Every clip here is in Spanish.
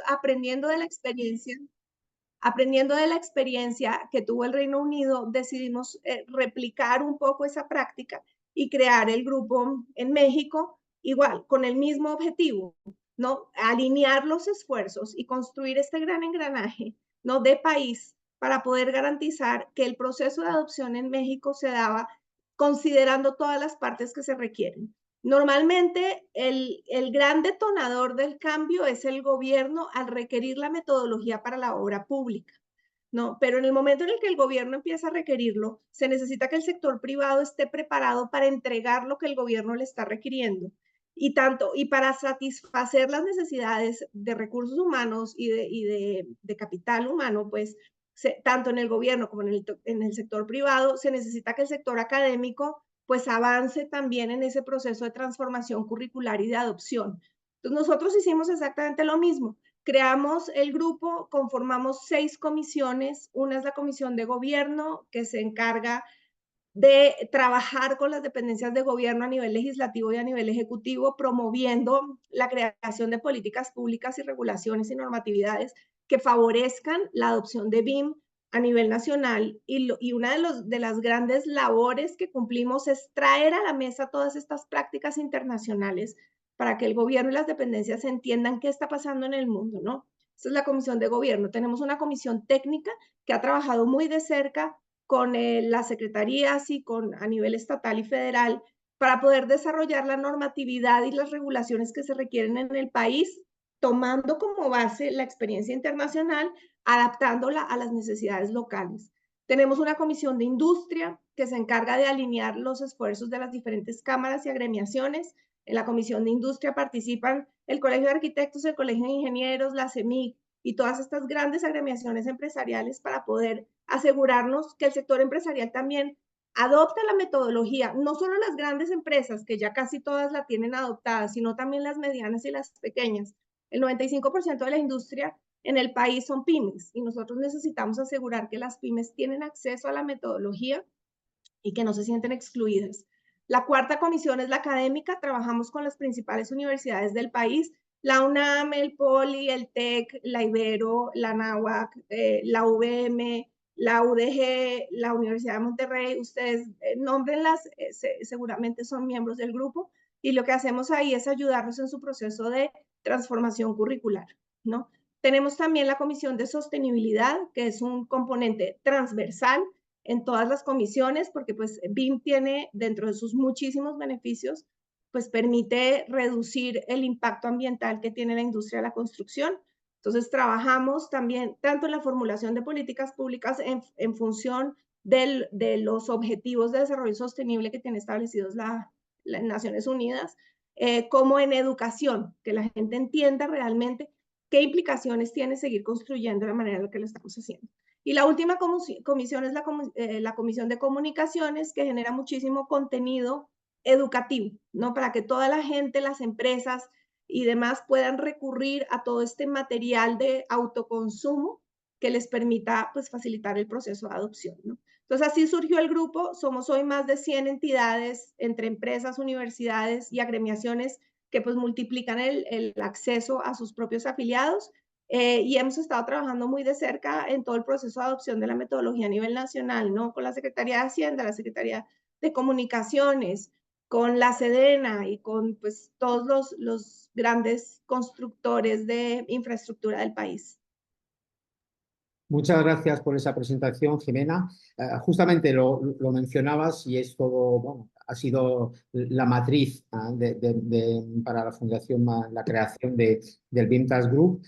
aprendiendo de la experiencia, aprendiendo de la experiencia que tuvo el Reino Unido, decidimos replicar un poco esa práctica y crear el grupo en México, igual, con el mismo objetivo, ¿no? Alinear los esfuerzos y construir este gran engranaje, ¿no? De país para poder garantizar que el proceso de adopción en México se daba considerando todas las partes que se requieren. Normalmente, el gran detonador del cambio es el gobierno al requerir la metodología para la obra pública, ¿no? Pero en el momento en el que el gobierno empieza a requerirlo, se necesita que el sector privado esté preparado para entregar lo que el gobierno le está requiriendo. Y para satisfacer las necesidades de recursos humanos y de capital humano, pues tanto en el gobierno como en el sector privado, se necesita que el sector académico pues avance también en ese proceso de transformación curricular y de adopción. Entonces nosotros hicimos exactamente lo mismo. Creamos el grupo, conformamos 6 comisiones. Una es la comisión de gobierno, que se encarga de trabajar con las dependencias de gobierno a nivel legislativo y a nivel ejecutivo, promoviendo la creación de políticas públicas y regulaciones y normatividades que favorezcan la adopción de BIM a nivel nacional. Y una de las grandes labores que cumplimos es traer a la mesa todas estas prácticas internacionales para que el gobierno y las dependencias entiendan qué está pasando en el mundo, ¿no? Esta es la comisión de gobierno. Tenemos una comisión técnica que ha trabajado muy de cerca con las secretarías y a nivel estatal y federal para poder desarrollar la normatividad y las regulaciones que se requieren en el país, tomando como base la experiencia internacional, adaptándola a las necesidades locales. Tenemos una comisión de industria que se encarga de alinear los esfuerzos de las diferentes cámaras y agremiaciones. En la comisión de industria participan el Colegio de Arquitectos, el Colegio de Ingenieros, la CEMIC y todas estas grandes agremiaciones empresariales para poder asegurarnos que el sector empresarial también adopta la metodología, no solo las grandes empresas, que ya casi todas la tienen adoptada, sino también las medianas y las pequeñas. El 95% de la industria en el país son pymes y nosotros necesitamos asegurar que las pymes tienen acceso a la metodología y que no se sienten excluidas. La cuarta comisión es la académica, trabajamos con las principales universidades del país, la UNAM, el POLI, el TEC, la Ibero, la NAHUAC, la UVM, la UDG, la Universidad de Monterrey. Ustedes nómbrenlas, seguramente son miembros del grupo, y lo que hacemos ahí es ayudarnos en su proceso de transformación curricular, ¿no? Tenemos también la comisión de sostenibilidad, que es un componente transversal en todas las comisiones, porque pues BIM tiene dentro de sus muchísimos beneficios, pues permite reducir el impacto ambiental que tiene la industria de la construcción. Entonces trabajamos también tanto en la formulación de políticas públicas en función de los objetivos de desarrollo sostenible que tiene establecidos las Naciones Unidas, como en educación, que la gente entienda realmente qué implicaciones tiene seguir construyendo de la manera en la que lo estamos haciendo. Y la última comisión es la Comisión de Comunicaciones, que genera muchísimo contenido educativo, ¿no? Para que toda la gente, las empresas y demás puedan recurrir a todo este material de autoconsumo que les permita, pues, facilitar el proceso de adopción, ¿no? Entonces, así surgió el grupo. Somos hoy más de 100 entidades entre empresas, universidades y agremiaciones que, pues, multiplican el acceso a sus propios afiliados. Y hemos estado trabajando muy de cerca en todo el proceso de adopción de la metodología a nivel nacional, ¿no? Con la Secretaría de Hacienda, la Secretaría de Comunicaciones, con la Sedena y con pues, todos los grandes constructores de infraestructura del país. Muchas gracias por esa presentación, Jimena. Justamente lo mencionabas y es todo, bueno, ha sido la matriz para la fundación, la creación del Vintage Group.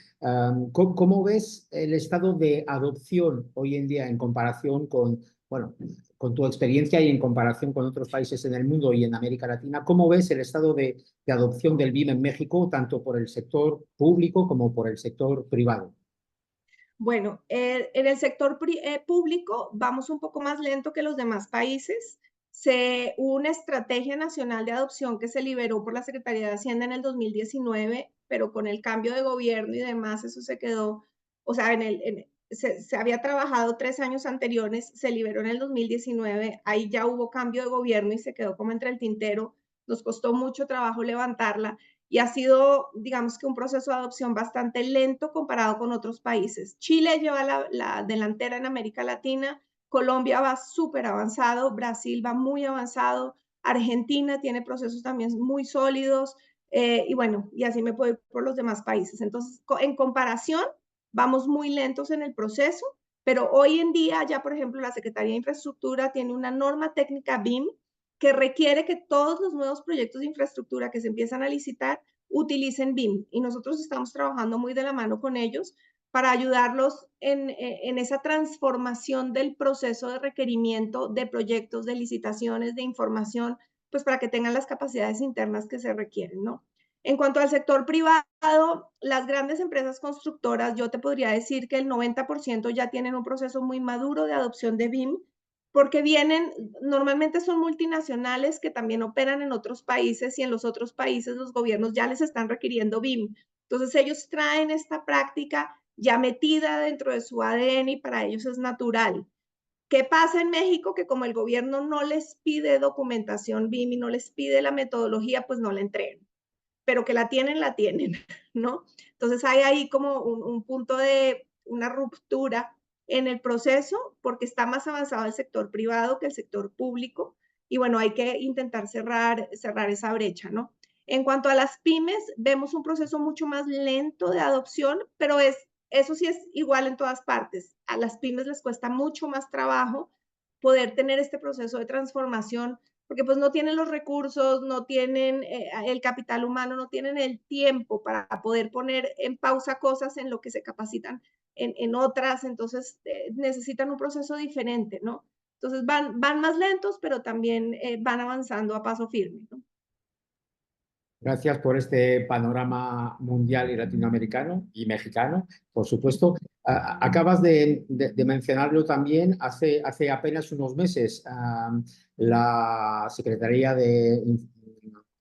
¿Cómo ves el estado de adopción hoy en día en comparación con, bueno, con tu experiencia y en comparación con otros países en el mundo y en América Latina? ¿Cómo ves el estado de adopción del BIM en México, tanto por el sector público como por el sector privado? Bueno, en el sector público vamos un poco más lento que los demás países. Hubo una estrategia nacional de adopción que se liberó por la Secretaría de Hacienda en el 2019, pero con el cambio de gobierno y demás, eso se quedó, o sea, se había trabajado 3 años anteriores, se liberó en el 2019, ahí ya hubo cambio de gobierno y se quedó como entre el tintero, nos costó mucho trabajo levantarla. y ha sido, digamos que un proceso de adopción bastante lento comparado con otros países. Chile lleva la delantera en América Latina, Colombia va súper avanzado, Brasil va muy avanzado, Argentina tiene procesos también muy sólidos, y bueno, y así me puedo ir por los demás países. Entonces, en comparación, vamos muy lentos en el proceso, pero hoy en día ya, por ejemplo, la Secretaría de Infraestructura tiene una norma técnica BIM que requiere que todos los nuevos proyectos de infraestructura que se empiezan a licitar utilicen BIM. Y nosotros estamos trabajando muy de la mano con ellos para ayudarlos en esa transformación del proceso de requerimiento de proyectos, de licitaciones, de información, pues para que tengan las capacidades internas que se requieren, ¿no? En cuanto al sector privado, las grandes empresas constructoras, yo te podría decir que el 90% ya tienen un proceso muy maduro de adopción de BIM, porque vienen, normalmente son multinacionales que también operan en otros países y en los otros países los gobiernos ya les están requiriendo BIM. Entonces ellos traen esta práctica ya metida dentro de su ADN y para ellos es natural. ¿Qué pasa en México? Que como el gobierno no les pide documentación BIM y no les pide la metodología, pues no la entregan, pero que la tienen, ¿no? Entonces hay ahí como un punto de una ruptura en el proceso porque está más avanzado el sector privado que el sector público y bueno, hay que intentar cerrar esa brecha, ¿no? En cuanto a las pymes, vemos un proceso mucho más lento de adopción, pero eso sí es igual en todas partes. A las pymes les cuesta mucho más trabajo poder tener este proceso de transformación porque pues no tienen los recursos, no tienen el capital humano, no tienen el tiempo para poder poner en pausa cosas en lo que se capacitan en otras, entonces necesitan un proceso diferente, ¿no? Entonces van más lentos, pero también van avanzando a paso firme, ¿no? Gracias por este panorama mundial y latinoamericano y mexicano, por supuesto. Acabas de mencionarlo también, hace apenas unos meses, la Secretaría de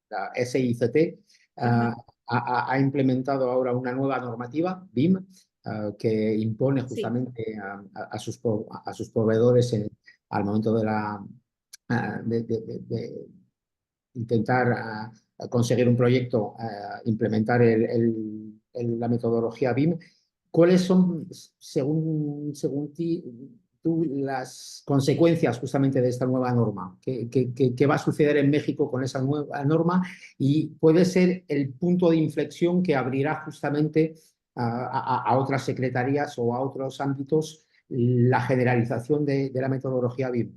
la SICT ha implementado ahora una nueva normativa, BIM, que impone Sí, justamente a sus proveedores al momento de intentar conseguir un proyecto, implementar la metodología BIM. ¿Cuáles son, según ti, tú, las consecuencias justamente de esta nueva norma? ¿Qué va a suceder en México con esa nueva norma? Y puede ser el punto de inflexión que abrirá justamente a otras secretarías o a otros ámbitos la generalización de la metodología BIM.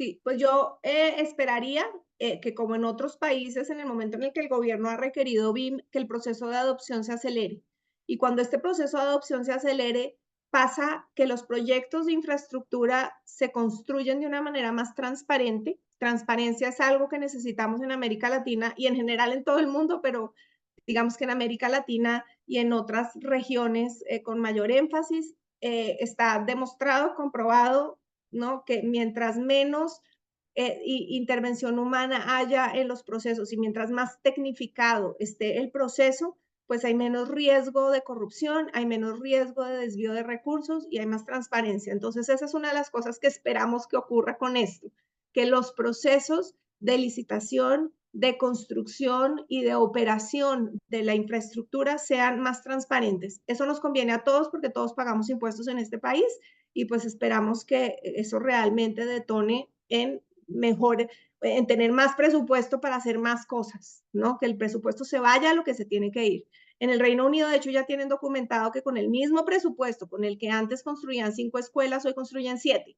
sí, pues yo esperaría que como en otros países, en el momento en el que el gobierno ha requerido BIM, que el proceso de adopción se acelere. Y cuando este proceso de adopción se acelere, pasa que los proyectos de infraestructura se construyen de una manera más transparente. Transparencia es algo que necesitamos en América Latina y en general en todo el mundo, pero digamos que en América Latina y en otras regiones con mayor énfasis, está demostrado, comprobado, ¿no? Que mientras menos intervención humana haya en los procesos y mientras más tecnificado esté el proceso, pues hay menos riesgo de corrupción, hay menos riesgo de desvío de recursos y hay más transparencia. Entonces, esa es una de las cosas que esperamos que ocurra con esto, que los procesos de licitación, de construcción y de operación de la infraestructura sean más transparentes. Eso nos conviene a todos porque todos pagamos impuestos en este país y pues esperamos que eso realmente detone en mejor, en tener más presupuesto para hacer más cosas, ¿no? Que el presupuesto se vaya a lo que se tiene que ir. En el Reino Unido, de hecho, ya tienen documentado que con el mismo presupuesto con el que antes construían 5 escuelas, hoy construyen 7.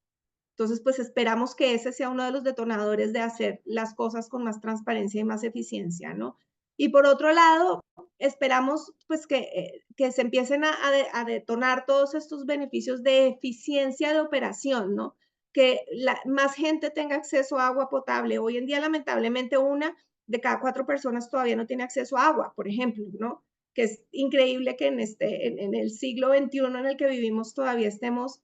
Entonces, pues esperamos que ese sea uno de los detonadores de hacer las cosas con más transparencia y más eficiencia, ¿no? Y por otro lado, esperamos pues que se empiecen a detonar todos estos beneficios de eficiencia de operación, ¿no? Que más gente tenga acceso a agua potable. Hoy en día, lamentablemente, una de cada 4 personas todavía no tiene acceso a agua, por ejemplo, ¿no? Que es increíble que en el siglo XXI en el que vivimos todavía estemos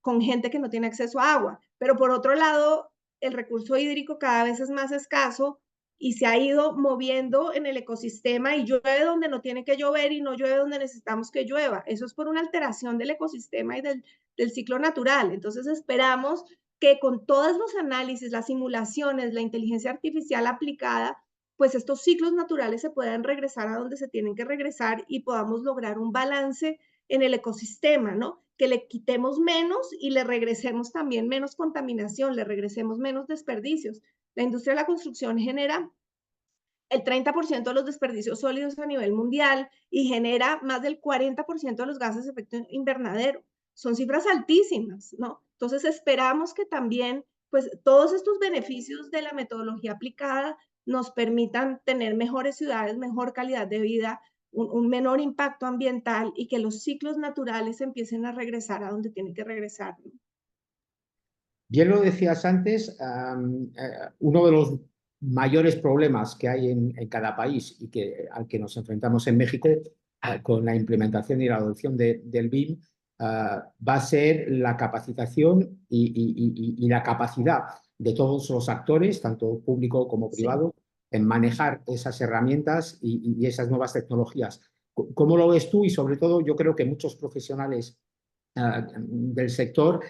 con gente que no tiene acceso a agua. Pero por otro lado, el recurso hídrico cada vez es más escaso y se ha ido moviendo en el ecosistema y llueve donde no tiene que llover y no llueve donde necesitamos que llueva. Eso es por una alteración del ecosistema y del ciclo natural. Entonces esperamos que con todos los análisis, las simulaciones, la inteligencia artificial aplicada, pues estos ciclos naturales se puedan regresar a donde se tienen que regresar y podamos lograr un balance en el ecosistema, ¿no? Que le quitemos menos y le regresemos también menos contaminación, le regresemos menos desperdicios. La industria de la construcción genera el 30% de los desperdicios sólidos a nivel mundial y genera más del 40% de los gases de efecto invernadero. Son cifras altísimas, ¿no? Entonces esperamos que también, pues, todos estos beneficios de la metodología aplicada nos permitan tener mejores ciudades, mejor calidad de vida, un menor impacto ambiental y que los ciclos naturales empiecen a regresar a donde tienen que regresar, ¿no? Bien lo decías antes, uno de los mayores problemas que hay en cada país y al que nos enfrentamos en México con la implementación y la adopción del BIM va a ser la capacitación y la capacidad de todos los actores, tanto público como Sí. privado, en manejar esas herramientas y esas nuevas tecnologías. ¿Cómo lo ves tú? Y sobre todo, yo creo que muchos profesionales del sector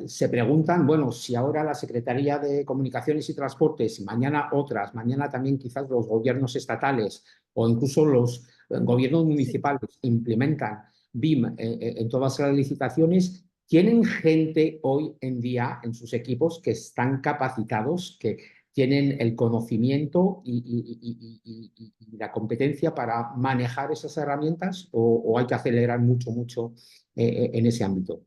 se preguntan, bueno, si ahora la Secretaría de Comunicaciones y Transportes, mañana otras, mañana también quizás los gobiernos estatales o incluso los gobiernos Sí. municipales implementan BIM en todas las licitaciones, ¿tienen gente hoy en día en sus equipos que están capacitados, que tienen el conocimiento y la competencia para manejar esas herramientas o hay que acelerar mucho en ese ámbito?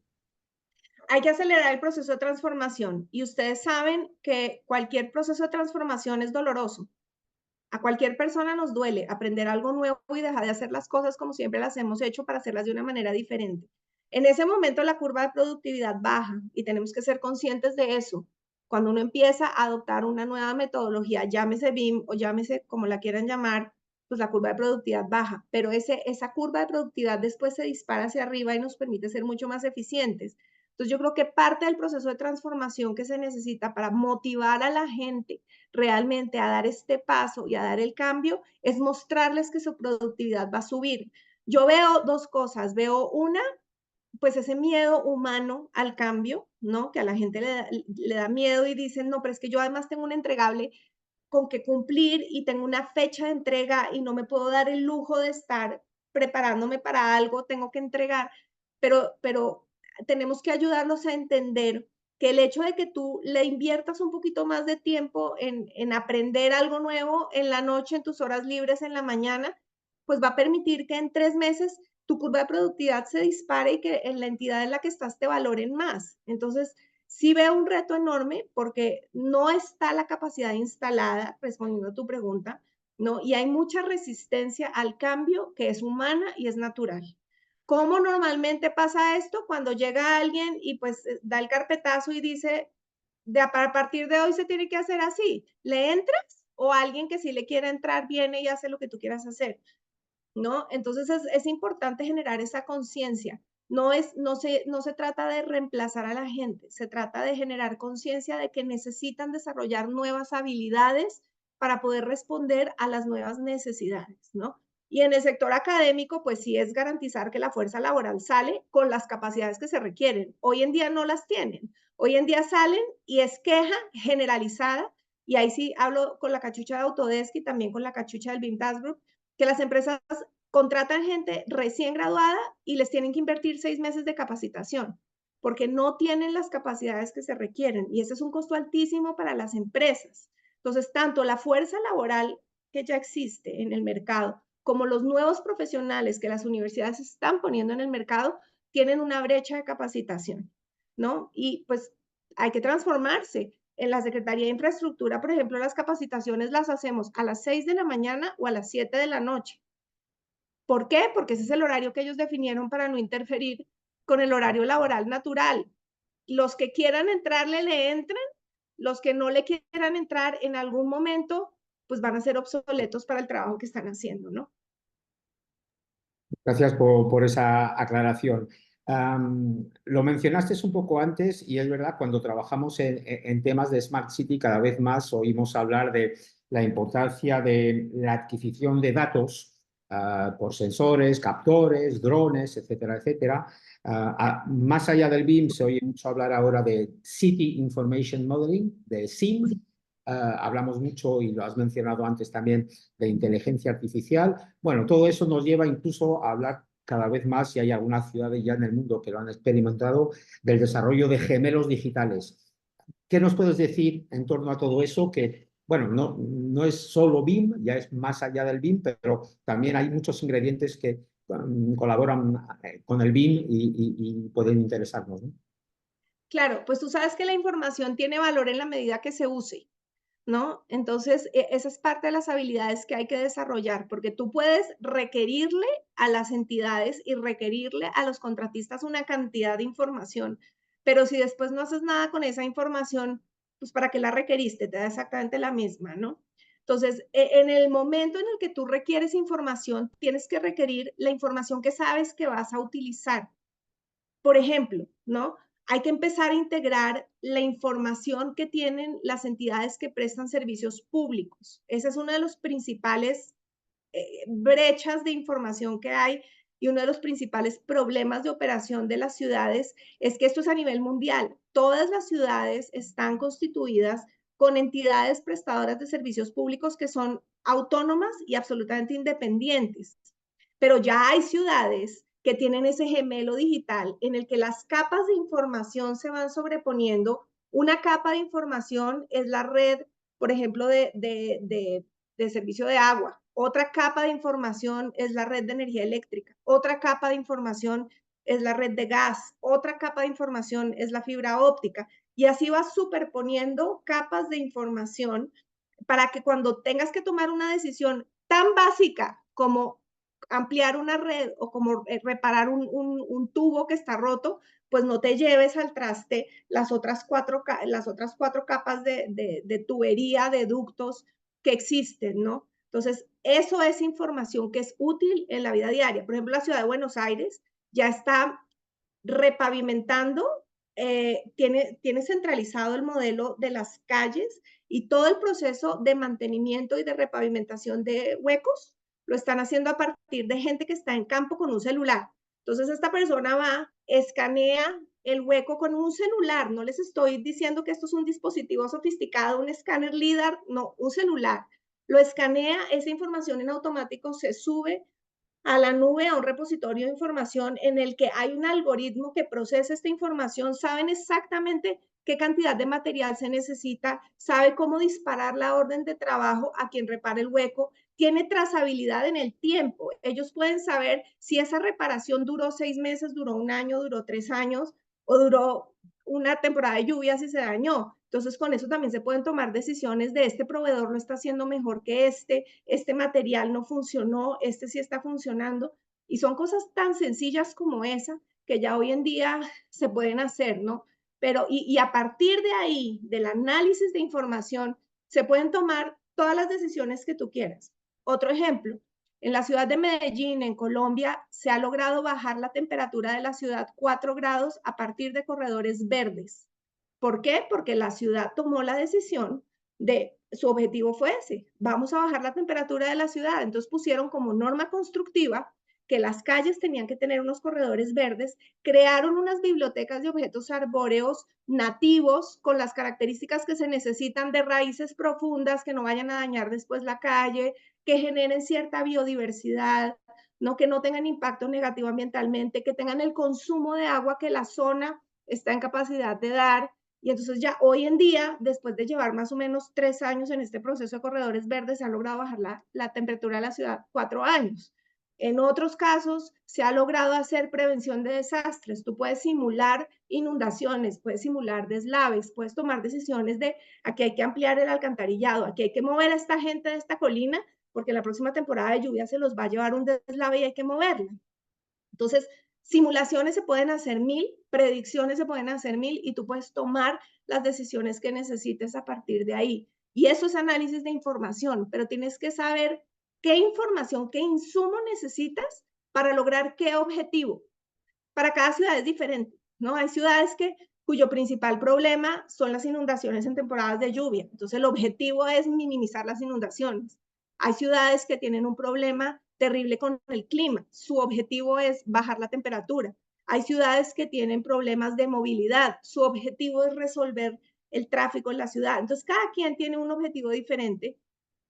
Hay que acelerar el proceso de transformación y ustedes saben que cualquier proceso de transformación es doloroso. A cualquier persona nos duele aprender algo nuevo y dejar de hacer las cosas como siempre las hemos hecho para hacerlas de una manera diferente. En ese momento la curva de productividad baja y tenemos que ser conscientes de eso. Cuando uno empieza a adoptar una nueva metodología, llámese BIM o llámese como la quieran llamar, pues la curva de productividad baja, pero esa curva de productividad después se dispara hacia arriba y nos permite ser mucho más eficientes. Entonces yo creo que parte del proceso de transformación que se necesita para motivar a la gente realmente a dar este paso y a dar el cambio es mostrarles que su productividad va a subir. Yo veo dos cosas, veo una, pues ese miedo humano al cambio, ¿no? Que a la gente le da miedo y dicen, no, pero es que yo además tengo un entregable con que cumplir y tengo una fecha de entrega y no me puedo dar el lujo de estar preparándome para algo, tengo que entregar, pero tenemos que ayudarlos a entender que el hecho de que tú le inviertas un poquito más de tiempo en aprender algo nuevo en la noche, en tus horas libres, en la mañana, pues va a permitir que en 3 meses tu curva de productividad se dispare y que en la entidad en la que estás te valoren más. Entonces, sí veo un reto enorme porque no está la capacidad instalada, respondiendo a tu pregunta, ¿no? Y hay mucha resistencia al cambio que es humana y es natural. ¿Cómo normalmente pasa esto? Cuando llega alguien y pues da el carpetazo y dice, a partir de hoy se tiene que hacer así. ¿Le entras? O alguien que sí le quiere entrar viene y hace lo que tú quieras hacer, ¿no? Entonces es importante generar esa conciencia. No se trata de reemplazar a la gente, se trata de generar conciencia de que necesitan desarrollar nuevas habilidades para poder responder a las nuevas necesidades, ¿no? Y en el sector académico, pues sí es garantizar que la fuerza laboral sale con las capacidades que se requieren. Hoy en día no las tienen. Hoy en día salen y es queja generalizada, y ahí sí hablo con la cachucha de Autodesk y también con la cachucha del BIM Task Group, que las empresas contratan gente recién graduada y les tienen que invertir 6 meses de capacitación porque no tienen las capacidades que se requieren y ese es un costo altísimo para las empresas. Entonces, tanto la fuerza laboral que ya existe en el mercado como los nuevos profesionales que las universidades están poniendo en el mercado tienen una brecha de capacitación, ¿no? Y pues hay que transformarse. En la Secretaría de Infraestructura, por ejemplo, las capacitaciones las hacemos a las 6 de la mañana o a las 7 de la noche. ¿Por qué? Porque ese es el horario que ellos definieron para no interferir con el horario laboral natural. Los que quieran entrarle le entran, los que no le quieran entrar en algún momento, pues van a ser obsoletos para el trabajo que están haciendo, ¿no? Gracias por esa aclaración. Lo mencionaste un poco antes y es verdad, cuando trabajamos en temas de Smart City cada vez más oímos hablar de la importancia de la adquisición de datos por sensores, captores, drones, etcétera, etcétera. Más allá del BIM se oye mucho hablar ahora de City Information Modeling, de SIM, hablamos mucho, y lo has mencionado antes también, de inteligencia artificial. Bueno, todo eso nos lleva incluso a hablar cada vez más, y hay algunas ciudades ya en el mundo que lo han experimentado, del desarrollo de gemelos digitales. ¿Qué nos puedes decir en torno a todo eso? Que, bueno, no es solo BIM, ya es más allá del BIM, pero también hay muchos ingredientes que colaboran con el BIM y pueden interesarnos, ¿no? Claro, pues tú sabes que la información tiene valor en la medida que se use, ¿no? Entonces, esa es parte de las habilidades que hay que desarrollar, porque tú puedes requerirle a las entidades y requerirle a los contratistas una cantidad de información, pero si después no haces nada con esa información, pues ¿para qué la requeriste? Te da exactamente la misma, ¿no? Entonces, en el momento en el que tú requieres información, tienes que requerir la información que sabes que vas a utilizar. Por ejemplo, ¿no? Hay que empezar a integrar la información que tienen las entidades que prestan servicios públicos. Ese es uno de los principales brechas de información que hay, y uno de los principales problemas de operación de las ciudades es que esto es a nivel mundial. Todas las ciudades están constituidas con entidades prestadoras de servicios públicos que son autónomas y absolutamente independientes. Pero ya hay ciudades que tienen ese gemelo digital en el que las capas de información se van sobreponiendo. Una capa de información es la red, por ejemplo, de servicio de agua. Otra capa de información es la red de energía eléctrica. Otra capa de información es la red de gas. Otra capa de información es la fibra óptica. Y así vas superponiendo capas de información para que cuando tengas que tomar una decisión tan básica como ampliar una red o como reparar un tubo que está roto, pues no te lleves al traste las otras cuatro capas de tubería, de ductos que existen, ¿no? Entonces, eso es información que es útil en la vida diaria. Por ejemplo, la ciudad de Buenos Aires ya está repavimentando, tiene centralizado el modelo de las calles, y todo el proceso de mantenimiento y de repavimentación de huecos lo están haciendo a partir de gente que está en campo con un celular. Entonces esta persona va, escanea el hueco con un celular. No les estoy diciendo que esto es un dispositivo sofisticado, un escáner LIDAR, no, un celular. Lo escanea, esa información en automático se sube a la nube, a un repositorio de información en el que hay un algoritmo que procesa esta información, saben exactamente qué cantidad de material se necesita, sabe cómo disparar la orden de trabajo a quien repare el hueco, tiene trazabilidad en el tiempo. Ellos pueden saber si esa reparación duró 6 meses, duró un año, duró 3 años o duró una temporada de lluvia si se dañó. Entonces, con eso también se pueden tomar decisiones de este proveedor lo está haciendo mejor que este material no funcionó, este sí está funcionando. Y son cosas tan sencillas como esa que ya hoy en día se pueden hacer, ¿no? Pero, y a partir de ahí, del análisis de información, se pueden tomar todas las decisiones que tú quieras. Otro ejemplo, en la ciudad de Medellín, en Colombia, se ha logrado bajar la temperatura de la ciudad 4 grados a partir de corredores verdes. ¿Por qué? Porque la ciudad tomó la decisión de, su objetivo fue ese, vamos a bajar la temperatura de la ciudad. Entonces pusieron como norma constructiva que las calles tenían que tener unos corredores verdes, crearon unas bibliotecas de objetos arbóreos nativos con las características que se necesitan de raíces profundas que no vayan a dañar después la calle, que generen cierta biodiversidad, no que no tengan impacto negativo ambientalmente, que tengan el consumo de agua que la zona está en capacidad de dar. Y entonces ya hoy en día, después de llevar más o menos 3 años en este proceso de corredores verdes, se ha logrado bajar la temperatura de la ciudad 4 años. En otros casos, se ha logrado hacer prevención de desastres. Tú puedes simular inundaciones, puedes simular deslaves, puedes tomar decisiones de aquí hay que ampliar el alcantarillado, aquí hay que mover a esta gente de esta colina, porque la próxima temporada de lluvia se los va a llevar un deslave y hay que moverla. Entonces, simulaciones se pueden hacer 1000, predicciones se pueden hacer 1000, y tú puedes tomar las decisiones que necesites a partir de ahí. Y eso es análisis de información, pero tienes que saber qué información, qué insumo necesitas para lograr qué objetivo. Para cada ciudad es diferente, ¿no? Hay ciudades cuyo principal problema son las inundaciones en temporadas de lluvia. Entonces, el objetivo es minimizar las inundaciones. Hay ciudades que tienen un problema terrible con el clima. Su objetivo es bajar la temperatura. Hay ciudades que tienen problemas de movilidad. Su objetivo es resolver el tráfico en la ciudad. Entonces, cada quien tiene un objetivo diferente,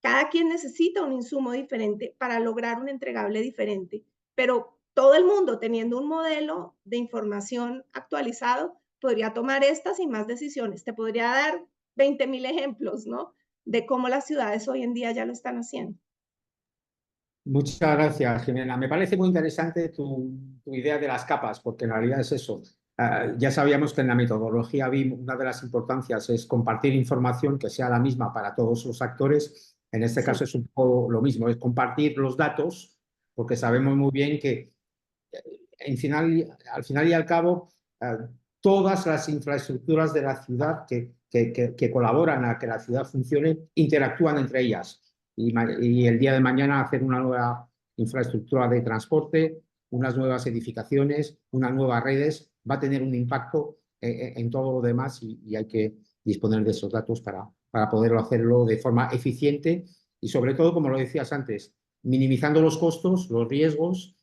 cada quien necesita un insumo diferente para lograr un entregable diferente, pero todo el mundo teniendo un modelo de información actualizado podría tomar estas y más decisiones. Te podría dar 20.000 ejemplos, ¿no? De cómo las ciudades hoy en día ya lo están haciendo. Muchas gracias, Jimena. Me parece muy interesante tu idea de las capas, porque en realidad es eso. Ya sabíamos que en la metodología BIM una de las importancias es compartir información que sea la misma para todos los actores. En este Sí. caso es un poco lo mismo, es compartir los datos, porque sabemos muy bien que al final y al cabo, todas las infraestructuras de la ciudad que colaboran a que la ciudad funcione interactúan entre ellas. Y el día de mañana hacer una nueva infraestructura de transporte, unas nuevas edificaciones, unas nuevas redes, va a tener un impacto en todo lo demás y hay que disponer de esos datos para poderlo hacerlo de forma eficiente y sobre todo, como lo decías antes, minimizando los costos, los riesgos,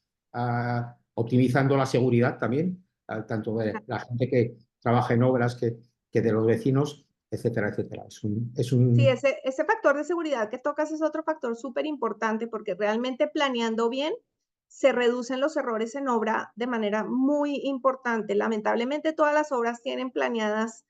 optimizando la seguridad también, tanto de la gente que trabaja en obras que de los vecinos, etcétera, etcétera. Sí, ese factor de seguridad que tocas es otro factor súper importante porque realmente planeando bien se reducen los errores en obra de manera muy importante. Lamentablemente todas las obras tienen planeadas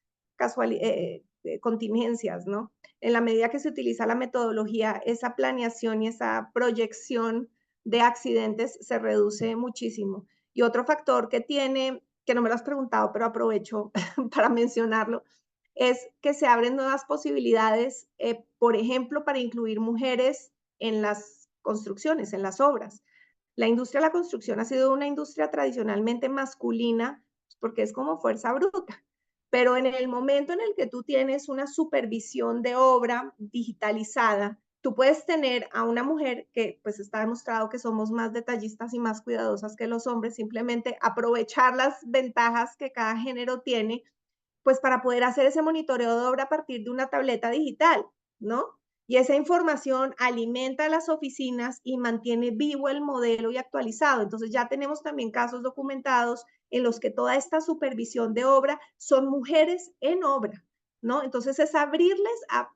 contingencias, ¿no? En la medida que se utiliza la metodología, esa planeación y esa proyección de accidentes se reduce muchísimo. Y otro factor que tiene, que no me lo has preguntado, pero aprovecho para mencionarlo, es que se abren nuevas posibilidades, por ejemplo, para incluir mujeres en las construcciones, en las obras. La industria de la construcción ha sido una industria tradicionalmente masculina porque es como fuerza bruta, pero en el momento en el que tú tienes una supervisión de obra digitalizada, tú puedes tener a una mujer que pues está demostrado que somos más detallistas y más cuidadosas que los hombres, simplemente aprovechar las ventajas que cada género tiene pues para poder hacer ese monitoreo de obra a partir de una tableta digital, ¿no? Y esa información alimenta a las oficinas y mantiene vivo el modelo y actualizado. Entonces ya tenemos también casos documentados en los que toda esta supervisión de obra son mujeres en obra, ¿no? Entonces es abrirles a,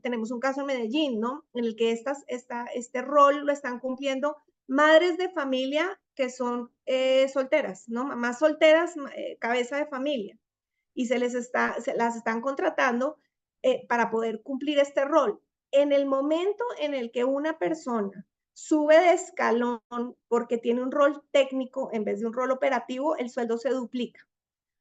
tenemos un caso en Medellín, ¿no? En el que este rol lo están cumpliendo madres de familia que son solteras, ¿no? Mamás solteras, cabeza de familia y se las están contratando para poder cumplir este rol. En el momento en el que una persona sube de escalón porque tiene un rol técnico en vez de un rol operativo, el sueldo se duplica.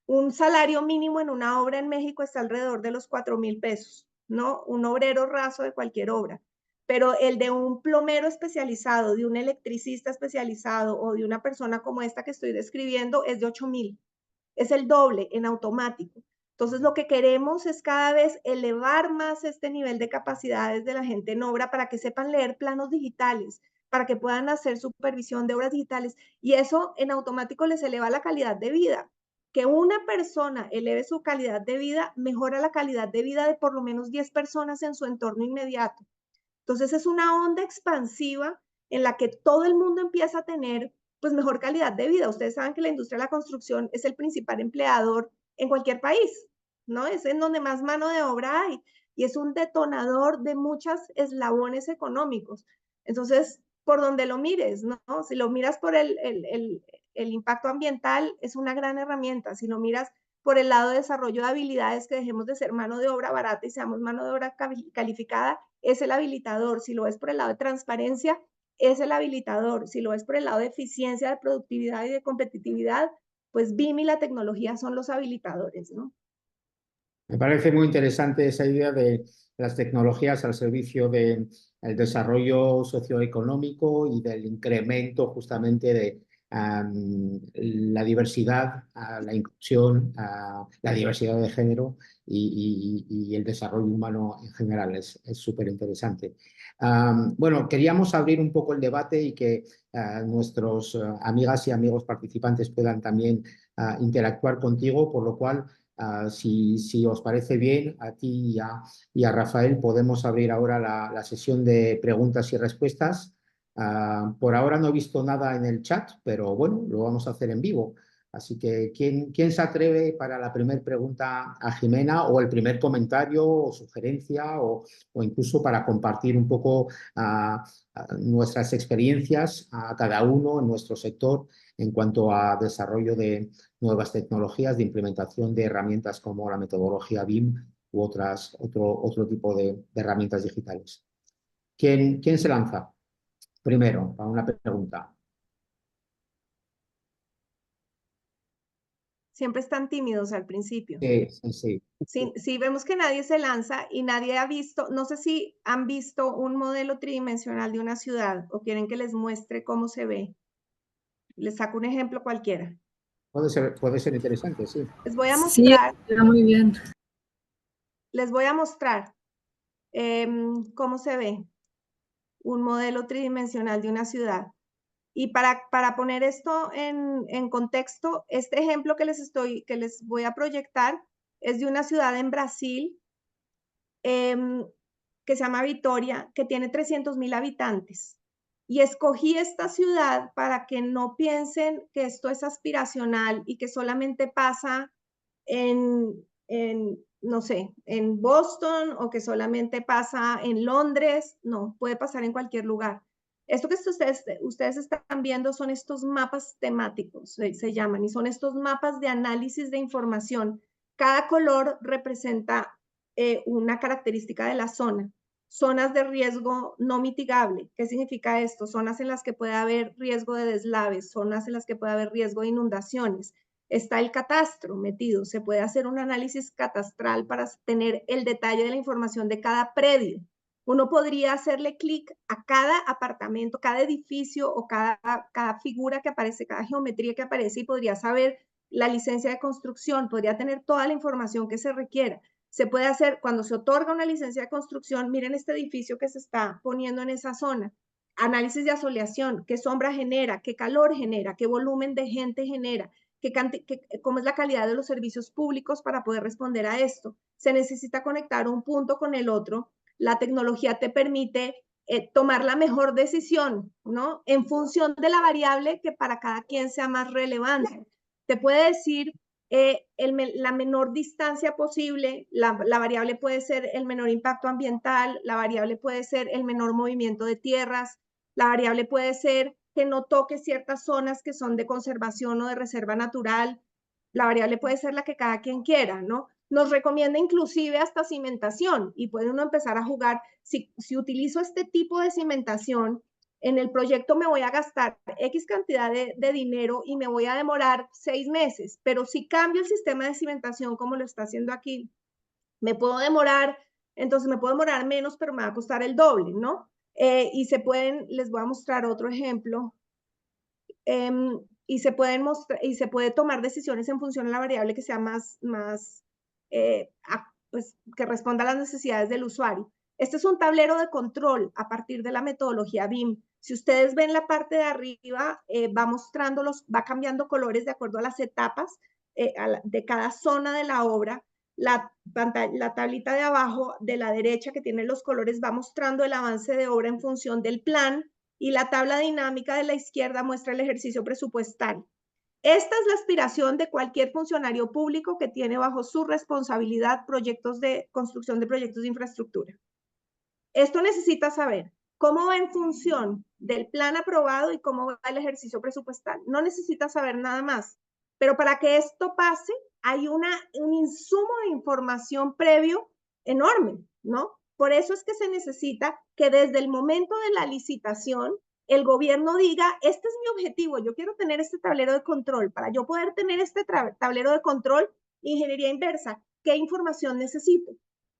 Un salario mínimo en una obra en México está alrededor de los 4,000 pesos, ¿no? Un obrero raso de cualquier obra. Pero el de un plomero especializado, de un electricista especializado o de una persona como esta que estoy describiendo es de 8,000. Es el doble en automático. Entonces, lo que queremos es cada vez elevar más este nivel de capacidades de la gente en obra para que sepan leer planos digitales, para que puedan hacer supervisión de obras digitales y eso en automático les eleva la calidad de vida. Que una persona eleve su calidad de vida mejora la calidad de vida de por lo menos 10 personas en su entorno inmediato. Entonces, es una onda expansiva en la que todo el mundo empieza a tener pues mejor calidad de vida. Ustedes saben que la industria de la construcción es el principal empleador en cualquier país, ¿no? Es en donde más mano de obra hay y es un detonador de muchos eslabones económicos. Entonces, por donde lo mires, ¿no? Si lo miras por el impacto ambiental, es una gran herramienta. Si lo miras por el lado de desarrollo de habilidades, que dejemos de ser mano de obra barata y seamos mano de obra calificada, es el habilitador. Si lo ves por el lado de transparencia, es el habilitador. Si lo ves por el lado de eficiencia, de productividad y de competitividad, pues BIM y la tecnología son los habilitadores, ¿no? Me parece muy interesante esa idea de las tecnologías al servicio del desarrollo socioeconómico y del incremento justamente de la diversidad, la inclusión, la diversidad de género y el desarrollo humano en general. Es súper interesante. Bueno, queríamos abrir un poco el debate y que nuestros amigas y amigos participantes puedan también interactuar contigo, por lo cual si os parece bien, a ti y a Rafael podemos abrir ahora la sesión de preguntas y respuestas. Por ahora no he visto nada en el chat, pero bueno, lo vamos a hacer en vivo. Así que, ¿quién se atreve para la primera pregunta a Jimena o el primer comentario o sugerencia o incluso para compartir un poco nuestras experiencias a cada uno en nuestro sector en cuanto a desarrollo de nuevas tecnologías, de implementación de herramientas como la metodología BIM u otro tipo de herramientas digitales? ¿Quién se lanza primero para una pregunta? Siempre están tímidos al principio. Sí, sí, sí. Si vemos que nadie se lanza y nadie ha visto, no sé si han visto un modelo tridimensional de una ciudad o quieren que les muestre cómo se ve. Les saco un ejemplo cualquiera. Puede ser interesante, sí. Les voy a Sí, mostrar, está muy bien. les voy a mostrar cómo se ve un modelo tridimensional de una ciudad. Y para poner esto en contexto, este ejemplo que les voy a proyectar es de una ciudad en Brasil que se llama Vitoria, que tiene 300.000 habitantes. Y escogí esta ciudad para que no piensen que esto es aspiracional y que solamente pasa no sé, en Boston o que solamente pasa en Londres. No, puede pasar en cualquier lugar. Esto que ustedes están viendo son estos mapas temáticos, se llaman, y son estos mapas de análisis de información. Cada color representa una característica de la zona. Zonas de riesgo no mitigable. ¿Qué significa esto? Zonas en las que puede haber riesgo de deslaves, zonas en las que puede haber riesgo de inundaciones. Está el catastro metido. Se puede hacer un análisis catastral para tener el detalle de la información de cada predio. Uno podría hacerle clic a cada apartamento, cada edificio o cada figura que aparece, cada geometría que aparece y podría saber la licencia de construcción, podría tener toda la información que se requiera. Se puede hacer, cuando se otorga una licencia de construcción, miren este edificio que se está poniendo en esa zona. Análisis de asoleación, qué sombra genera, qué calor genera, qué volumen de gente genera, cómo es la calidad de los servicios públicos para poder responder a esto. Se necesita conectar un punto con el otro. La tecnología te permite tomar la mejor decisión, ¿no? En función de la variable que para cada quien sea más relevante. Te puede decir la menor distancia posible, la variable puede ser el menor impacto ambiental, la variable puede ser el menor movimiento de tierras, la variable puede ser que no toque ciertas zonas que son de conservación o de reserva natural, la variable puede ser la que cada quien quiera, ¿no? Nos recomienda inclusive hasta cimentación y puede uno empezar a jugar, si utilizo este tipo de cimentación, en el proyecto me voy a gastar X cantidad de dinero y me voy a demorar 6 meses, pero si cambio el sistema de cimentación como lo está haciendo aquí, me puedo demorar, entonces me puedo demorar menos, pero me va a costar el doble, ¿no? Y les voy a mostrar otro ejemplo, y se puede tomar decisiones en función a la variable que sea pues, que responda a las necesidades del usuario. Este es un tablero de control a partir de la metodología BIM. Si ustedes ven la parte de arriba, va cambiando colores de acuerdo a las etapas de cada zona de la obra. La tablita de abajo de la derecha que tiene los colores va mostrando el avance de obra en función del plan y la tabla dinámica de la izquierda muestra el ejercicio presupuestal. Esta es la aspiración de cualquier funcionario público que tiene bajo su responsabilidad proyectos de construcción de proyectos de infraestructura. Esto necesita saber cómo va en función del plan aprobado y cómo va el ejercicio presupuestal. No necesita saber nada más, pero para que esto pase hay un insumo de información previo enorme, ¿no? Por eso es que se necesita que desde el momento de la licitación el gobierno diga, este es mi objetivo, yo quiero tener este tablero de control. Para yo poder tener este tablero de control, ingeniería inversa, ¿qué información necesito?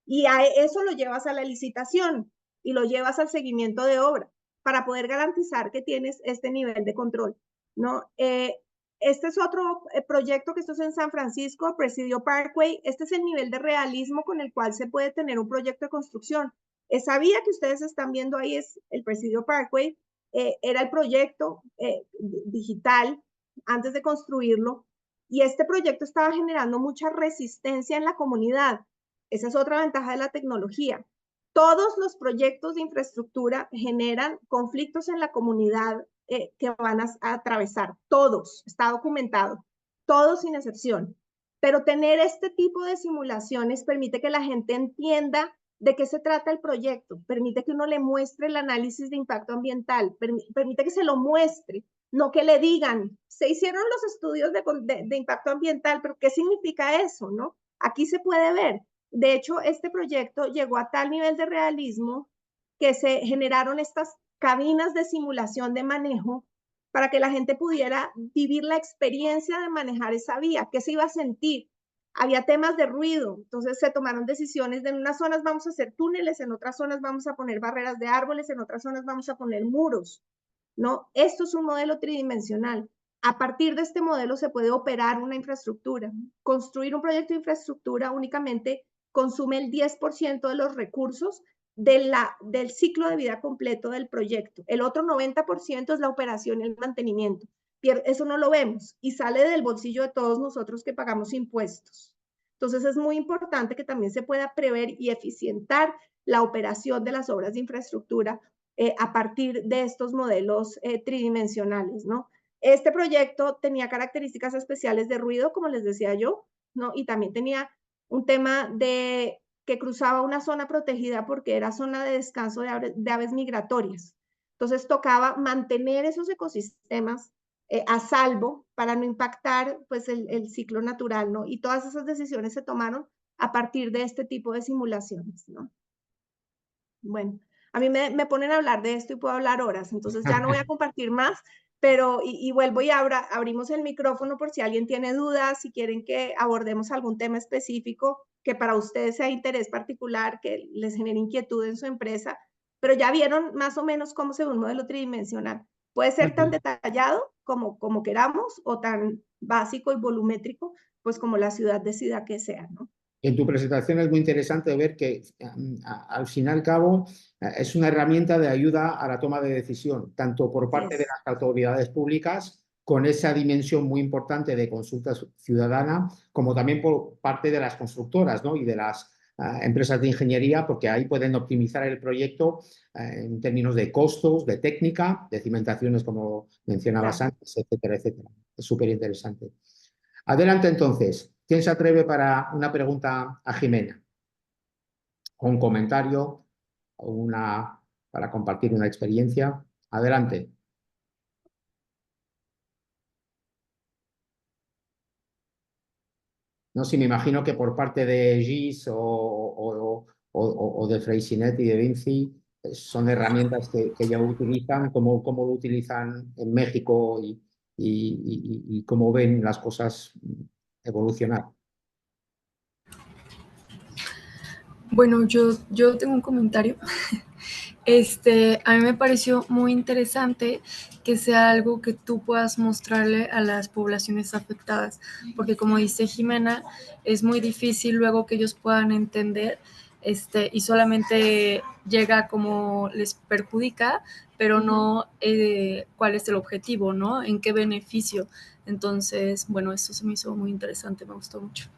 Y a eso lo llevas a la licitación y lo llevas al seguimiento de obra para poder garantizar que tienes este nivel de control, ¿no? Este es otro proyecto que esto es en San Francisco, Presidio Parkway. Este es el nivel de realismo con el cual se puede tener un proyecto de construcción. Esa vía que ustedes están viendo ahí es el Presidio Parkway. Era el proyecto digital antes de construirlo y este proyecto estaba generando mucha resistencia en la comunidad. Esa es otra ventaja de la tecnología. Todos los proyectos de infraestructura generan conflictos en la comunidad que van a atravesar. Todos, está documentado. todos sin excepción. Pero tener este tipo de simulaciones permite que la gente entienda de qué se trata el proyecto, permite que uno le muestre el análisis de impacto ambiental, permite que se lo muestre, no que le digan, se hicieron los estudios de impacto ambiental, pero ¿qué significa eso, no? Aquí se puede ver. De hecho, este proyecto llegó a tal nivel de realismo que se generaron estas cabinas de simulación de manejo para que la gente pudiera vivir la experiencia de manejar esa vía, qué se iba a sentir. Había temas de ruido, entonces se tomaron decisiones de en unas zonas vamos a hacer túneles, en otras zonas vamos a poner barreras de árboles, en otras zonas vamos a poner muros, ¿no? Esto es un modelo tridimensional. A partir de este modelo se puede operar una infraestructura. Construir un proyecto de infraestructura únicamente consume el 10% de los recursos del ciclo de vida completo del proyecto. El otro 90% es la operación y el mantenimiento. Eso no lo vemos y sale del bolsillo de todos nosotros que pagamos impuestos. Entonces es muy importante que también se pueda prever y eficientar la operación de las obras de infraestructura a partir de estos modelos tridimensionales, ¿no? Este proyecto tenía características especiales de ruido, como les decía yo, ¿no? Y también tenía un tema de que cruzaba una zona protegida porque era zona de descanso de aves migratorias. Entonces tocaba mantener esos ecosistemas a salvo para no impactar pues el ciclo natural, ¿no? Y todas esas decisiones se tomaron a partir de este tipo de simulaciones, ¿no? Bueno, a mí me ponen a hablar de esto y puedo hablar horas, entonces ya no voy a compartir más, pero y vuelvo y abrimos el micrófono por si alguien tiene dudas, si quieren que abordemos algún tema específico que para ustedes sea de interés particular, que les genere inquietud en su empresa, pero ya vieron más o menos cómo se ve un modelo tridimensional. Puede ser tan detallado como queramos o tan básico y volumétrico, pues como la ciudad decida que sea, ¿no? En tu presentación es muy interesante ver que al fin y al cabo es una herramienta de ayuda a la toma de decisión, tanto por parte de las autoridades públicas, con esa dimensión muy importante de consulta ciudadana, como también por parte de las constructoras, ¿no? Y de las empresas de ingeniería, porque ahí pueden optimizar el proyecto en términos de costos, de técnica, de cimentaciones, como mencionabas antes, etcétera, etcétera. Es súper interesante. Adelante entonces. ¿Quién se atreve para una pregunta a Jimena? O un comentario, o para compartir una experiencia. Adelante. No sé, me imagino que por parte de GIS o de Freysinet y de Vinci son herramientas que ya utilizan, cómo lo utilizan en México y cómo ven las cosas evolucionar. Bueno, yo tengo un comentario. A mí me pareció muy interesante que sea algo que tú puedas mostrarle a las poblaciones afectadas, porque como dice Jimena, es muy difícil luego que ellos puedan entender y solamente llega como les perjudica, pero no cuál es el objetivo, ¿no? En qué beneficio. Entonces, bueno, eso se me hizo muy interesante, me gustó mucho.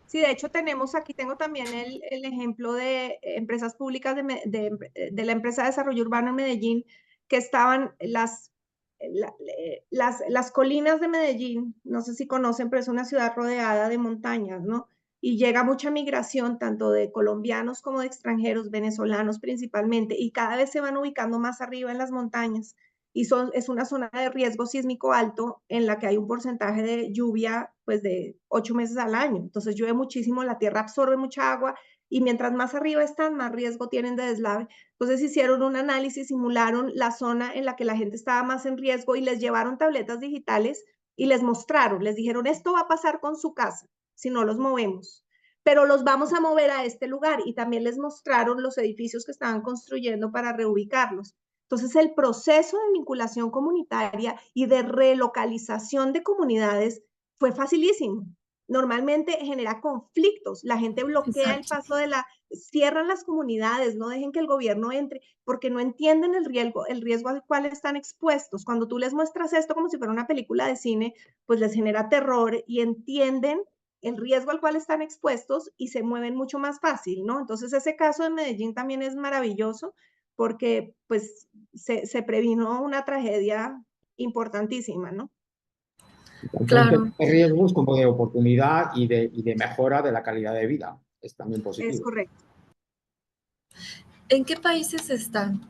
Sí, de hecho aquí tengo también el ejemplo de empresas públicas de la empresa de desarrollo urbano en Medellín, que estaban las colinas de Medellín, no sé si conocen, pero es una ciudad rodeada de montañas, ¿no? Y llega mucha migración, tanto de colombianos como de extranjeros, venezolanos principalmente, y cada vez se van ubicando más arriba en las montañas y es una zona de riesgo sísmico alto en la que hay un porcentaje de lluvia pues de 8 meses al año. Entonces llueve muchísimo, la tierra absorbe mucha agua y mientras más arriba están, más riesgo tienen de deslave. Entonces hicieron un análisis, simularon la zona en la que la gente estaba más en riesgo y les llevaron tabletas digitales y les mostraron, les dijeron, esto va a pasar con su casa si no los movemos, pero los vamos a mover a este lugar y también les mostraron los edificios que estaban construyendo para reubicarlos. Entonces, el proceso de vinculación comunitaria y de relocalización de comunidades fue facilísimo. Normalmente genera conflictos, la gente bloquea el paso cierran las comunidades, no dejen que el gobierno entre, porque no entienden el riesgo al cual están expuestos. Cuando tú les muestras esto como si fuera una película de cine, pues les genera terror y entienden el riesgo al cual están expuestos y se mueven mucho más fácil, ¿no? Entonces, ese caso de Medellín también es maravilloso porque pues se previno una tragedia importantísima, ¿no? Tanto Claro. de riesgos como de oportunidad y de mejora de la calidad de vida. Es también Es positivo. correcto. ¿En qué países están?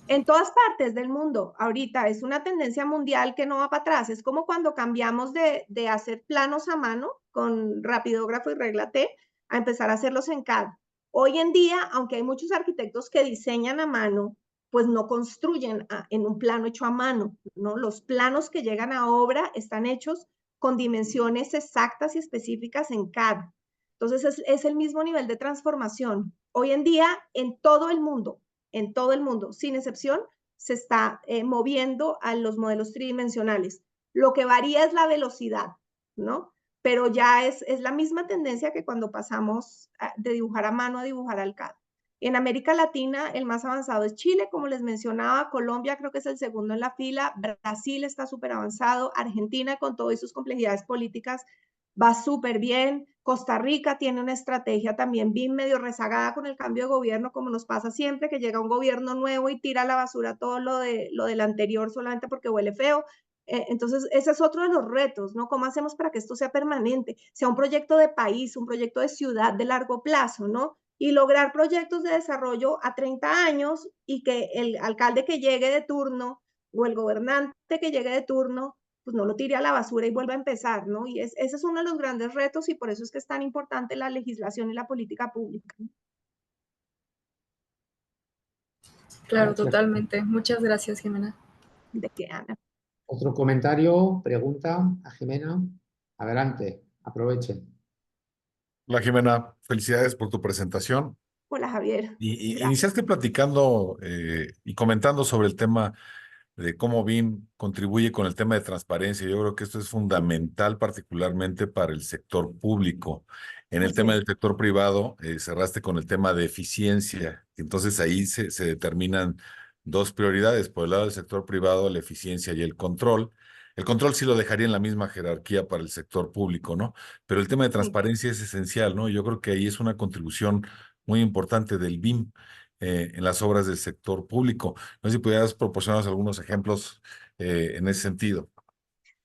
En todas partes del mundo, ahorita es una tendencia mundial que no va para atrás. Es como cuando cambiamos de hacer planos a mano con rapidógrafo y regla T a empezar a hacerlos en CAD. Hoy en día, aunque hay muchos arquitectos que diseñan a mano, pues no construyen en un plano hecho a mano, ¿no? Los planos que llegan a obra están hechos con dimensiones exactas y específicas en CAD. Entonces es el mismo nivel de transformación. Hoy en día, en todo el mundo, sin excepción, se está moviendo a los modelos tridimensionales. Lo que varía es la velocidad, ¿no? Pero ya es la misma tendencia que cuando pasamos de dibujar a mano a dibujar al CAD. En América Latina, el más avanzado es Chile, como les mencionaba. Colombia creo que es el segundo en la fila. Brasil está súper avanzado. Argentina, con todas sus complejidades políticas, va súper bien. Costa Rica tiene una estrategia también bien medio rezagada con el cambio de gobierno, como nos pasa siempre, que llega un gobierno nuevo y tira a la basura todo lo del anterior solamente porque huele feo. Entonces, ese es otro de los retos, ¿no? ¿Cómo hacemos para que esto sea permanente, sea un proyecto de país, un proyecto de ciudad de largo plazo, ¿no? Y lograr proyectos de desarrollo a 30 años y que el alcalde que llegue de turno o el gobernante que llegue de turno pues no lo tire a la basura y vuelva a empezar, ¿no? Y ese es uno de los grandes retos y por eso es que es tan importante la legislación y la política pública. Claro, Gracias. totalmente. Muchas gracias, Jimena. ¿De qué, Ana? ¿Otro comentario, pregunta a Jimena? Adelante, aprovechen. Hola Jimena, felicidades por tu presentación. Hola, Javier. Gracias. Iniciaste platicando y comentando sobre el tema de cómo BIM contribuye con el tema de transparencia. Yo creo que esto es fundamental, particularmente para el sector público. En el Así tema es. del sector privado, cerraste con el tema de eficiencia. Entonces ahí se determinan dos prioridades. Por el lado del sector privado, la eficiencia y el control. El control sí lo dejaría en la misma jerarquía para el sector público, ¿no? Pero el tema de Sí. transparencia es esencial, ¿no? Yo creo que ahí es una contribución muy importante del BIM en las obras del sector público. No sé si pudieras proporcionarnos algunos ejemplos en ese sentido.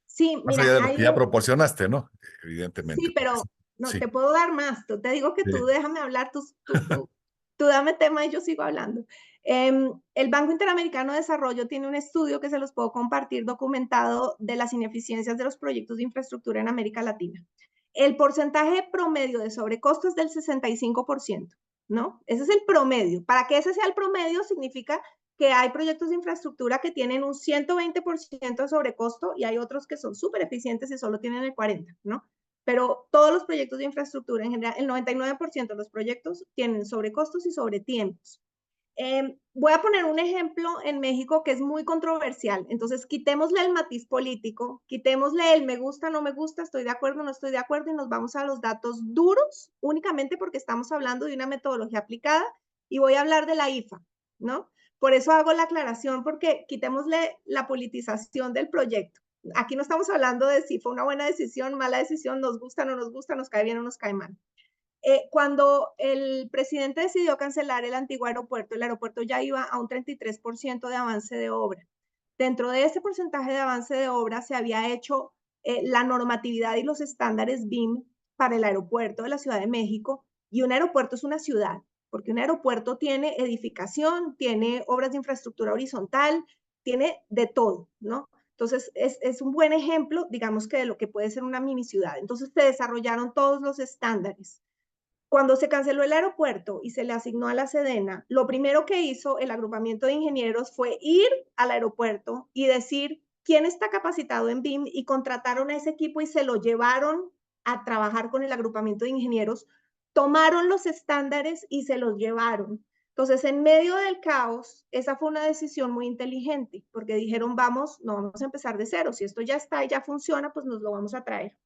Sí, Más mira, allá de los hay que ya proporcionaste, ¿no? Evidentemente. sí, pero no Sí, te puedo dar más. Te digo que tú sí. déjame hablar, tú dame tema y yo sigo hablando. El Banco Interamericano de Desarrollo tiene un estudio que se los puedo compartir documentado de las ineficiencias de los proyectos de infraestructura en América Latina. El porcentaje promedio de sobrecosto es del 65%, ¿no? Ese es el promedio. Para que ese sea el promedio significa que hay proyectos de infraestructura que tienen un 120% de sobrecosto y hay otros que son súper eficientes y solo tienen el 40%, ¿no? Pero todos los proyectos de infraestructura en general, el 99% de los proyectos tienen sobrecostos y sobretiempos. Voy a poner un ejemplo en México que es muy controversial. Entonces, quitémosle el matiz político, quitémosle el me gusta, no me gusta, estoy de acuerdo, no estoy de acuerdo y nos vamos a los datos duros únicamente porque estamos hablando de una metodología aplicada y voy a hablar de la IFA, ¿no? Por eso hago la aclaración porque quitémosle la politización del proyecto. Aquí no estamos hablando de si fue una buena decisión, mala decisión, nos gusta, no nos gusta, nos cae bien o nos cae mal. Cuando el presidente decidió cancelar el antiguo aeropuerto, el aeropuerto ya iba a un 33% de avance de obra. Dentro de ese porcentaje de avance de obra se había hecho la normatividad y los estándares BIM para el aeropuerto de la Ciudad de México. Y un aeropuerto es una ciudad, porque un aeropuerto tiene edificación, tiene obras de infraestructura horizontal, tiene de todo, ¿no? Entonces, es un buen ejemplo, digamos que de lo que puede ser una mini ciudad. Entonces, se desarrollaron todos los estándares. Cuando se canceló el aeropuerto y se le asignó a la Sedena, lo primero que hizo el agrupamiento de ingenieros fue ir al aeropuerto y decir quién está capacitado en BIM y contrataron a ese equipo y se lo llevaron a trabajar con el agrupamiento de ingenieros, tomaron los estándares y se los llevaron. Entonces, en medio del caos, esa fue una decisión muy inteligente, porque dijeron, vamos, no vamos a empezar de cero, si esto ya está y ya funciona, pues nos lo vamos a traer.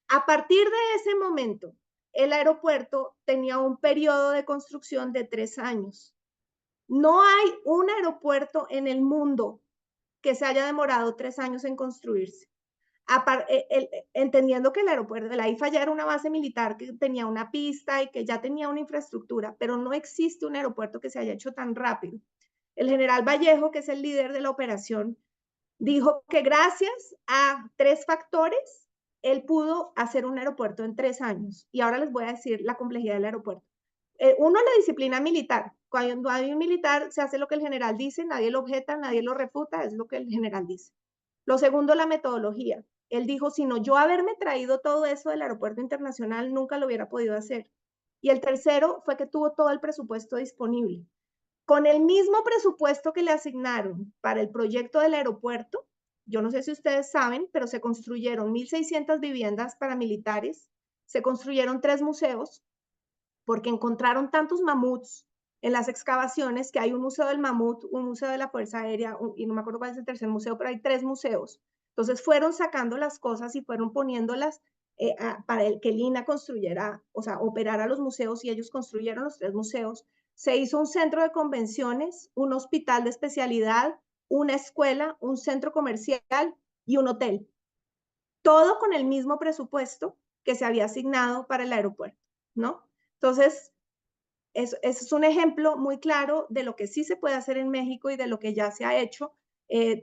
A partir de ese momento, el aeropuerto tenía un periodo de construcción de 3 años. No hay un aeropuerto en el mundo que se haya demorado 3 años en construirse. Entendiendo que el aeropuerto de la IFA ya era una base militar que tenía una pista y que ya tenía una infraestructura, pero no existe un aeropuerto que se haya hecho tan rápido. El general Vallejo, que es el líder de la operación, Dijo que gracias a 3 factores, él pudo hacer un aeropuerto en 3 años. Y ahora les voy a decir la complejidad del aeropuerto. Uno, la disciplina militar. Cuando hay un militar, se hace lo que el general dice, nadie lo objeta, nadie lo refuta, es lo que el general dice. Lo segundo, la metodología. Él dijo, si no yo haberme traído todo eso del aeropuerto internacional, nunca lo hubiera podido hacer. Y el tercero fue que tuvo todo el presupuesto disponible. Con el mismo presupuesto que le asignaron para el proyecto del aeropuerto, yo no sé si ustedes saben, pero se construyeron 1.600 viviendas para militares, se construyeron 3 museos, porque encontraron tantos mamuts en las excavaciones que hay un museo del mamut, un museo de la Fuerza Aérea, y no me acuerdo cuál es el tercer museo, pero hay 3 museos. Entonces fueron sacando las cosas y fueron poniéndolas para que el INA construyera, o sea, operara los museos, y ellos construyeron los 3 museos. Se hizo un centro de convenciones, un hospital de especialidad, una escuela, un centro comercial y un hotel. Todo con el mismo presupuesto que se había asignado para el aeropuerto, ¿no? Entonces, eso es un ejemplo muy claro de lo que sí se puede hacer en México y de lo que ya se ha hecho,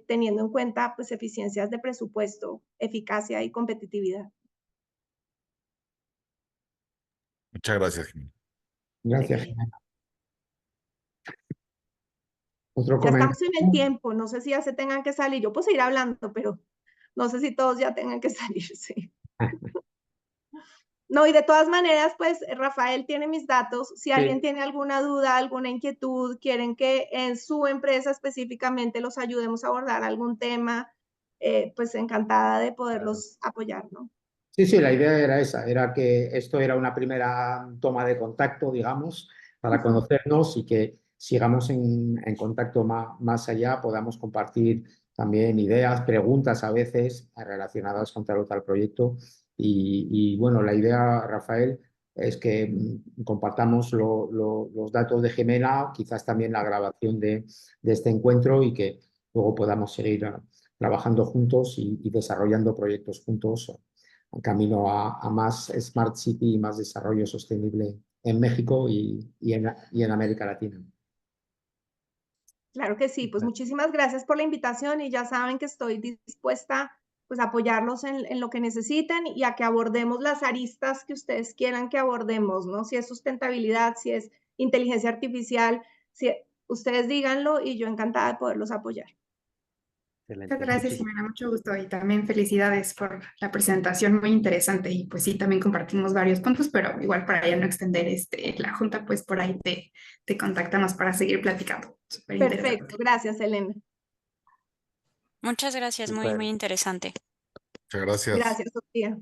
teniendo en cuenta pues, eficiencias de presupuesto, eficacia y competitividad. Muchas gracias, Jimena. Gracias, Jimena. Otro Ya estamos comentario. en el tiempo, no sé si ya se tengan que salir. Yo puedo seguir hablando, pero no sé si todos ya tengan que salir, sí. No, y de todas maneras, pues Rafael tiene mis datos. Si alguien tiene alguna duda, alguna inquietud, quieren que en su empresa específicamente los ayudemos a abordar algún tema, pues encantada de poderlos apoyar, ¿no? Sí, sí, la idea era esa, era que esto era una primera toma de contacto, digamos, para conocernos y que sigamos en contacto más allá, podamos compartir también ideas, preguntas a veces relacionadas con tal o tal proyecto. Y bueno, la idea, Rafael, es que compartamos los datos de Jimena, quizás también la grabación de este encuentro y que luego podamos seguir trabajando juntos y desarrollando proyectos juntos camino a más Smart City y más desarrollo sostenible en México y en América Latina. Claro que sí, pues muchísimas gracias por la invitación y ya saben que estoy dispuesta pues a apoyarlos en lo que necesiten y a que abordemos las aristas que ustedes quieran que abordemos, ¿no? Si es sustentabilidad, si es inteligencia artificial, si ustedes díganlo y yo encantada de poderlos apoyar. Muchas gracias, Jimena, mucho gusto y también felicidades por la presentación, muy interesante, y pues sí, también compartimos varios puntos, pero igual para ya no extender la junta, pues por ahí te contactamos para seguir platicando. Súper interesante. Perfecto, gracias, Elena. Muchas gracias, muy interesante. Muchas gracias. Gracias, Sofía.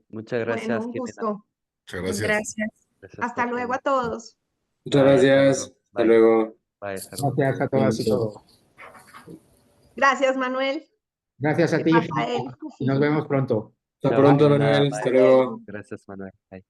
Muchas gracias. Bueno, un Jimena. gusto. Muchas gracias. Gracias. Gracias Hasta por luego a todo. todos. Muchas Bye, gracias. Hasta Bye. luego. Bye, hasta luego. Gracias a todas y todos. Gracias, Manuel. Gracias a ti, Rafael. Jimena, y nos vemos pronto. Hasta Chao, pronto, Jimena. Manuel. Bye. Hasta luego. Gracias, Manuel. Bye.